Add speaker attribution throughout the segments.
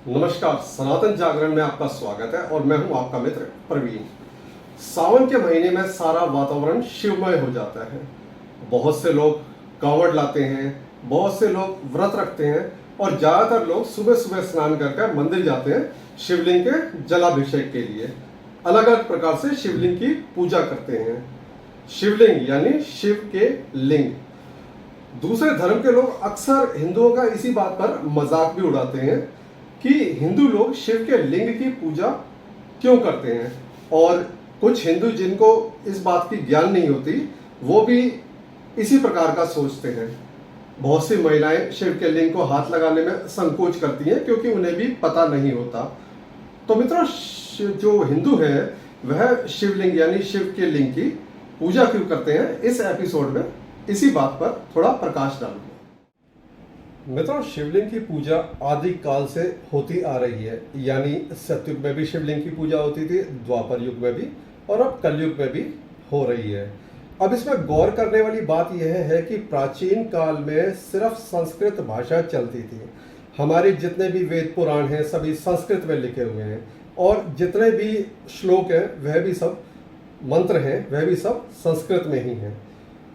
Speaker 1: नमस्कार, सनातन जागरण में आपका स्वागत है और मैं हूं आपका मित्र प्रवीण। सावन के महीने में सारा वातावरण शिवमय हो जाता है। बहुत से लोग कांवड़ लाते हैं, बहुत से लोग व्रत रखते हैं और ज्यादातर लोग सुबह सुबह स्नान कर मंदिर जाते हैं शिवलिंग के जलाभिषेक के लिए। अलग अलग प्रकार से शिवलिंग की पूजा करते हैं। शिवलिंग यानी शिव के लिंग। दूसरे धर्म के लोग अक्सर हिंदुओं का इसी बात पर मजाक भी उड़ाते हैं कि हिंदू लोग शिव के लिंग की पूजा क्यों करते हैं, और कुछ हिंदू जिनको इस बात की ज्ञान नहीं होती वो भी इसी प्रकार का सोचते हैं। बहुत सी महिलाएं शिव के लिंग को हाथ लगाने में संकोच करती हैं क्योंकि उन्हें भी पता नहीं होता। तो मित्रों, जो हिंदू है वह शिवलिंग यानी शिव के लिंग की पूजा क्यों करते हैं, इस एपिसोड में इसी बात पर थोड़ा प्रकाश डालूंगा। मित्रों, शिवलिंग की पूजा आदि काल से होती आ रही है, यानी सतयुग में भी शिवलिंग की पूजा होती थी, द्वापर युग में भी, और अब कलयुग में भी हो रही है। अब इसमें गौर करने वाली बात यह है कि प्राचीन काल में सिर्फ संस्कृत भाषा चलती थी। हमारे जितने भी वेद पुराण हैं सभी संस्कृत में लिखे हुए हैं, और जितने भी श्लोक हैं वह भी सब मंत्र हैं वह भी सब संस्कृत में ही हैं।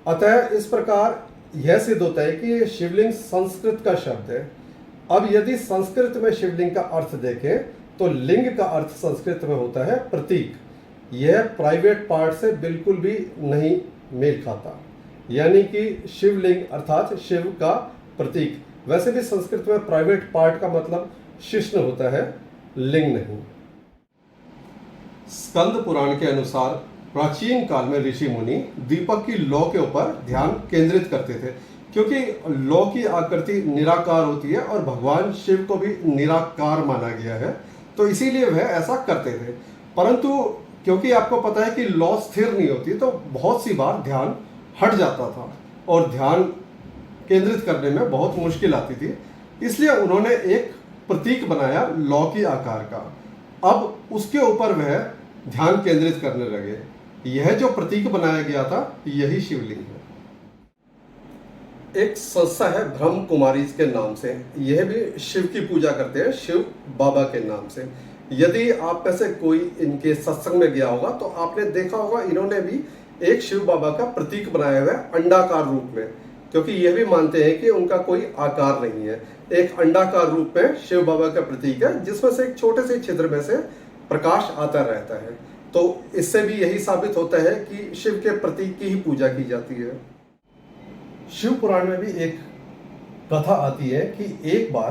Speaker 1: अतः इस प्रकार यह सिद्ध होता है कि शिवलिंग संस्कृत का शब्द है। अब यदि संस्कृत में शिवलिंग का अर्थ देखें तो लिंग का अर्थ संस्कृत में होता है प्रतीक। यह प्राइवेट पार्ट से बिल्कुल भी नहीं मेल खाता, यानी कि शिवलिंग अर्थात शिव का प्रतीक। वैसे भी संस्कृत में प्राइवेट पार्ट का मतलब शिश्न होता है, लिंग नहीं। स्कंद पुराण के अनुसार प्राचीन काल में ऋषि मुनि दीपक की लौ के ऊपर ध्यान केंद्रित करते थे, क्योंकि लौ की आकृति निराकार होती है और भगवान शिव को भी निराकार माना गया है, तो इसीलिए वह ऐसा करते थे। परंतु क्योंकि आपको पता है कि लौ स्थिर नहीं होती, तो बहुत सी बार ध्यान हट जाता था और ध्यान केंद्रित करने में बहुत मुश्किल आती थी। इसलिए उन्होंने एक प्रतीक बनाया लौ की आकार का। अब उसके ऊपर वह ध्यान केंद्रित करने लगे। यह जो प्रतीक बनाया गया था यही शिवलिंग है। एक संस्था है ब्रह्म कुमारी के नाम से, यह भी शिव की पूजा करते हैं शिव बाबा के नाम से। यदि आप में से कोई इनके सत्संग में गया होगा तो आपने देखा होगा इन्होंने भी एक शिव बाबा का प्रतीक बनाया हुआ है अंडाकार रूप में, क्योंकि यह भी मानते हैं कि उनका कोई आकार नहीं है। एक अंडाकार रूप में शिव बाबा का प्रतीक है जिसमें से एक छोटे से छिद्र में से प्रकाश आता रहता है। तो इससे भी यही साबित होता है कि शिव के प्रतीक की ही पूजा की जाती है। शिव पुराण में भी एक कथा आती है कि एक बार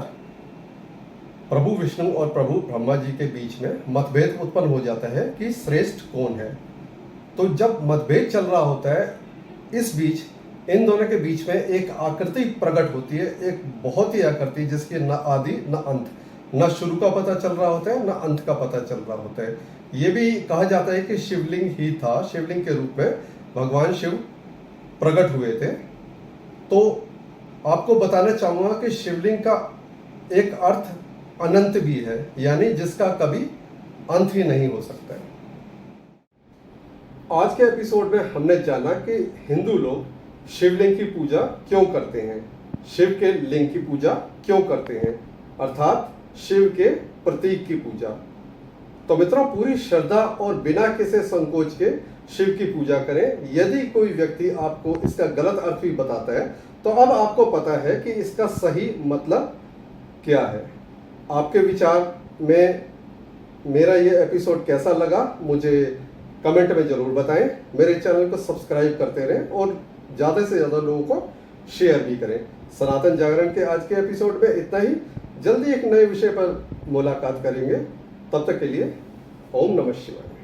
Speaker 1: प्रभु विष्णु और प्रभु ब्रह्मा जी के बीच में मतभेद उत्पन्न हो जाता है कि श्रेष्ठ कौन है। तो जब मतभेद चल रहा होता है, इस बीच इन दोनों के बीच में एक आकृति प्रकट होती है, एक बहुत ही आकृति जिसकी न आदि न अंत, न शुरू का पता चल रहा होता है न अंत का पता चल रहा होता है। ये भी कहा जाता है कि शिवलिंग ही था, शिवलिंग के रूप में भगवान शिव प्रकट हुए थे। तो आपको बताना चाहूंगा कि शिवलिंग का एक अर्थ अनंत भी है, यानी जिसका कभी अंत ही नहीं हो सकता है। आज के एपिसोड में हमने जाना कि हिंदू लोग शिवलिंग की पूजा क्यों करते हैं, शिव के लिंग की पूजा क्यों करते हैं, अर्थात शिव के प्रतीक की पूजा। तो मित्रों, पूरी श्रद्धा और बिना किसी संकोच के शिव की पूजा करें। यदि कोई व्यक्ति आपको इसका गलत अर्थ भी बताता है तो अब आपको पता है कि इसका सही मतलब क्या है। आपके विचार में मेरा ये एपिसोड कैसा लगा मुझे कमेंट में जरूर बताएं। मेरे चैनल को सब्सक्राइब करते रहें और ज़्यादा से ज़्यादा लोगों को शेयर भी करें। सनातन जागरण के आज के एपिसोड में इतना ही। जल्दी एक नए विषय पर मुलाकात करेंगे। तब तक के लिए ओम नमः शिवाय।